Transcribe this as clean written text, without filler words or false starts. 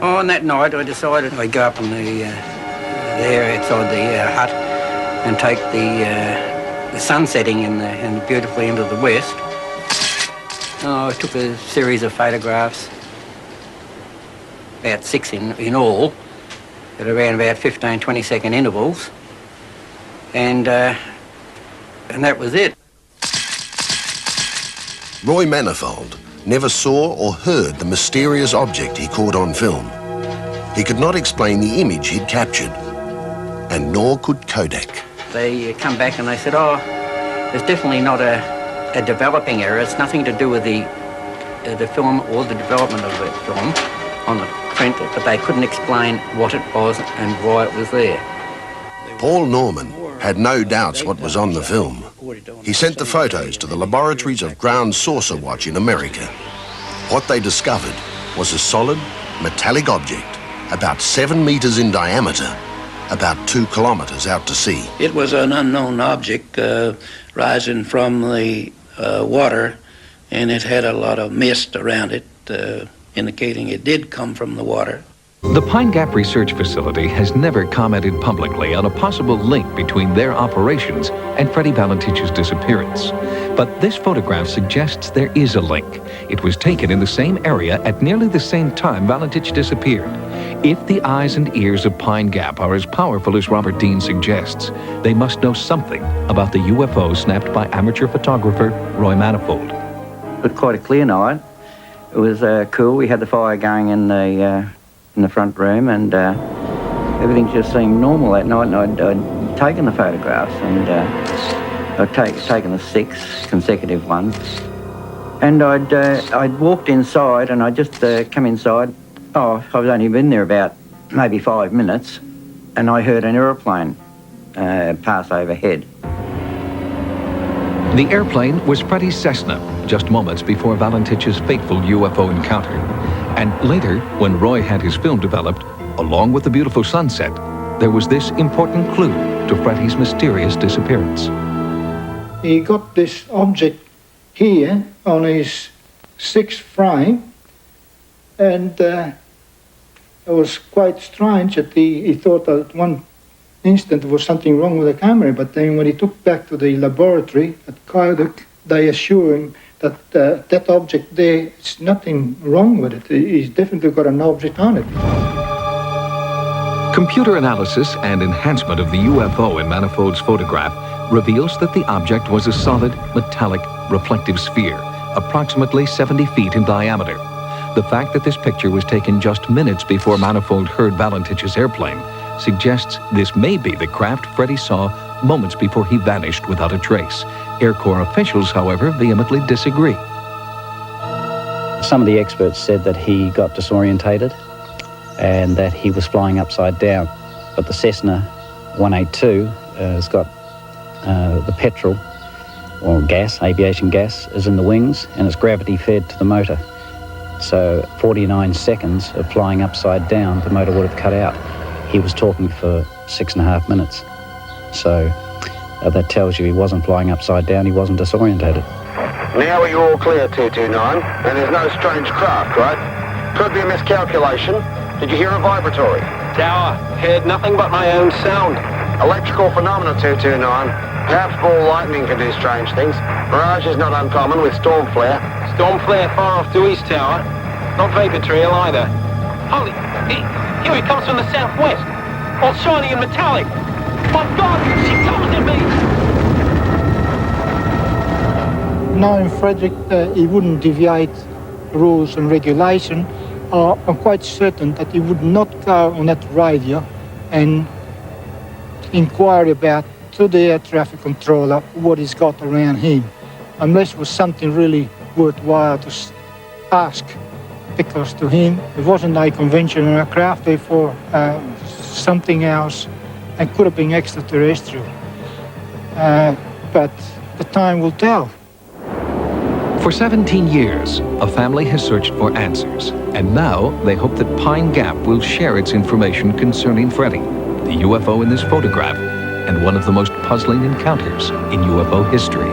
Oh, on that night I decided I'd go up on the there outside the hut and take the sun setting in the beautifully into the west. I took a series of photographs, about 6 in all, at around about 15, 20-second intervals, and that was it. Roy Manifold never saw or heard the mysterious object he caught on film. He could not explain the image he'd captured, and nor could Kodak. They come back and they said, oh, there's definitely not a developing error. It's nothing to do with the film or the development of the film on the print, but they couldn't explain what it was and why it was there. Paul Norman had no doubts what was on the film. He sent the photos to the laboratories of Ground Saucer Watch in America. What they discovered was a solid, metallic object about 7 meters in diameter, about 2 kilometers out to sea. It was an unknown object rising from the water, and it had a lot of mist around it, indicating it did come from the water. The Pine Gap Research Facility has never commented publicly on a possible link between their operations and Freddie Valentich's disappearance. But this photograph suggests there is a link. It was taken in the same area at nearly the same time Valentich disappeared. If the eyes and ears of Pine Gap are as powerful as Robert Dean suggests, they must know something about the UFO snapped by amateur photographer Roy Manifold. It was quite a clear night. It was cool. We had the fire going in the front room, and everything just seemed normal that night. And I'd taken the photographs, and I'd taken the 6 consecutive ones. And I'd walked inside, and I'd just come inside. Oh, I've only been there about maybe 5 minutes, and I heard an aeroplane pass overhead. The airplane was Freddie's Cessna, just moments before Valentich's fateful UFO encounter. And later, when Roy had his film developed, along with the beautiful sunset, there was this important clue to Freddie's mysterious disappearance. He got this object here on his 6th frame, and it was quite strange that he thought that at one instant there was something wrong with the camera, but then when he took back to the laboratory at Kodak, they assured him that that object there, it's nothing wrong with it. He's definitely got an object on it. Computer analysis and enhancement of the UFO in Manifold's photograph reveals that the object was a solid, metallic, reflective sphere, approximately 70 feet in diameter. The fact that this picture was taken just minutes before Manifold heard Valentich's airplane suggests this may be the craft Freddie saw moments before he vanished without a trace. Air Corps officials, however, vehemently disagree. Some of the experts said that he got disorientated and that he was flying upside down. But the Cessna 182 has got the petrol or gas, aviation gas, is in the wings, and it's gravity fed to the motor. So 49 seconds of flying upside down, the motor would have cut out. He was talking for 6.5 minutes. So that tells you he wasn't flying upside down, he wasn't disorientated. Now are you all clear, 229? And there's no strange craft, right? Could be a miscalculation. Did you hear a vibratory? Tower, heard nothing but my own sound. Electrical phenomena, 229. Perhaps ball lightning can do strange things. Mirage is not uncommon with storm flare. Storm flare far off to east, Tower. Not vapor trail either. Holy, here he comes from the southwest. All shiny and metallic. My God, she comes to me! Knowing Frederick, he wouldn't deviate rules and regulation. I'm quite certain that he would not go on that radio and inquire about to the air traffic controller what he's got around him, unless it was something really worthwhile to ask, because to him it wasn't a conventional aircraft, therefore something else, and could have been extraterrestrial. But the time will tell. For 17 years, a family has searched for answers, and now they hope that Pine Gap will share its information concerning Freddie, the UFO in this photograph, and one of the most puzzling encounters in UFO history.